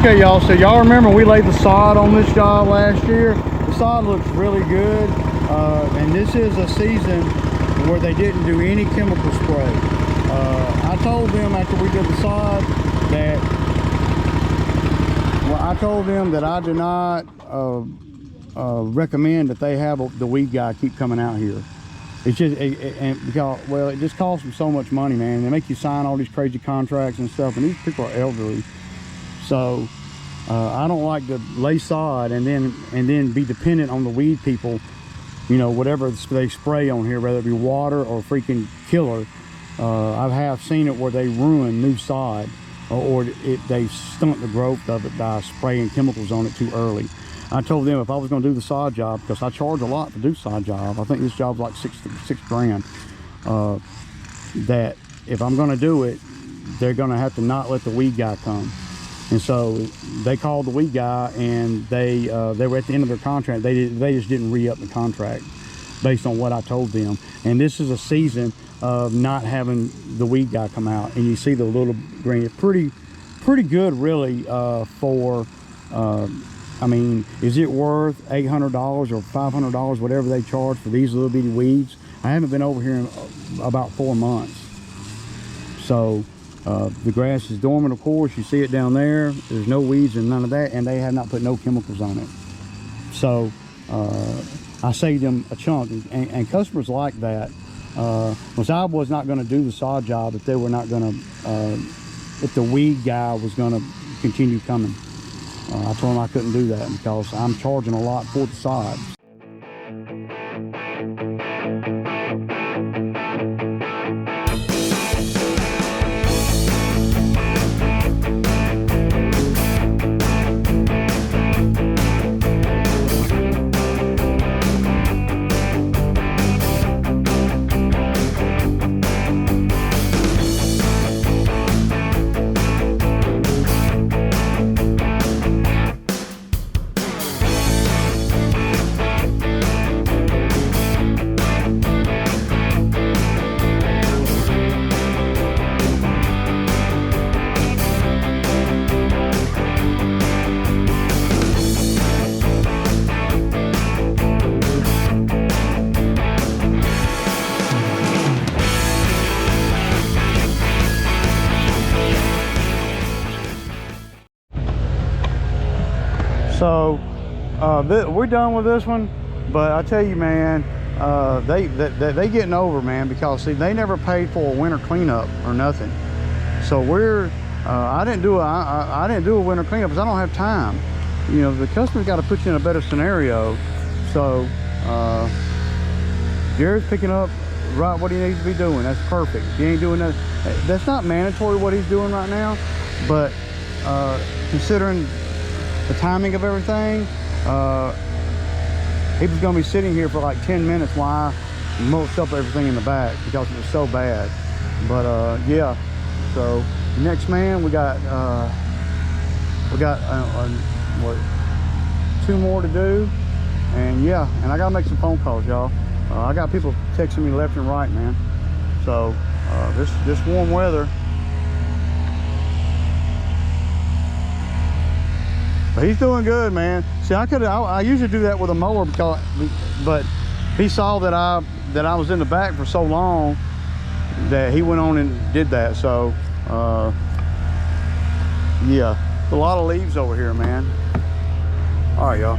Okay, y'all, so y'all remember we laid the sod on this job last year? The sod looks really good, and this is a season where they didn't do any chemical spray. I told them after we did the sod that, well, I told them that I do not recommend that they have the weed guy keep coming out here. It's just, and because, well, it just costs them so much money, man. They make you sign all these crazy contracts and stuff, and these people are elderly. So I don't like to lay sod and then be dependent on the weed people, you know, whatever they spray on here, whether it be water or freaking killer. I have seen it where they ruin new sod, or they stunt the growth of it by spraying chemicals on it too early. I told them if I was going to do the sod job, because I charge a lot to do sod job, I think this job's like six grand, that if I'm going to do it, they're going to have to not let the weed guy come. And so they called the weed guy, and they were at the end of their contract. They just didn't re-up the contract based on what I told them. And this is a season of not having the weed guy come out. And you see the little green. It's pretty good, really, for. I mean, is it worth $800 or $500, whatever they charge for these little bitty weeds? I haven't been over here in about 4 months. So the grass is dormant, of course. You see it down there. There's no weeds and none of that, and they have not put no chemicals on it. So I saved them a chunk, and customers like that. Because I was not going to do the sod job if they were not going to, if the weed guy was going to continue coming. I told him I couldn't do that because I'm charging a lot for the sod. So we're done with this one, but I tell you, man, they getting over, man, because see, they never paid for a winter cleanup or nothing. So I didn't do a winter cleanup because I don't have time. You know, the customer's got to put you in a better scenario. So Jared's picking up right what he needs to be doing. That's perfect. He ain't doing that. That's not mandatory what he's doing right now, but considering the timing of everything, he was going to be sitting here for like 10 minutes while I mulched up everything in the back because it was so bad. But yeah, so next man, we got what, 2 more to do, and yeah, and I gotta make some phone calls, y'all. I got people texting me left and right, man. So this warm weather. But he's doing good, man. See, I usually do that with a mower but he saw that I was in the back for so long that he went on and did that. So yeah, a lot of leaves over here, man. All right, y'all.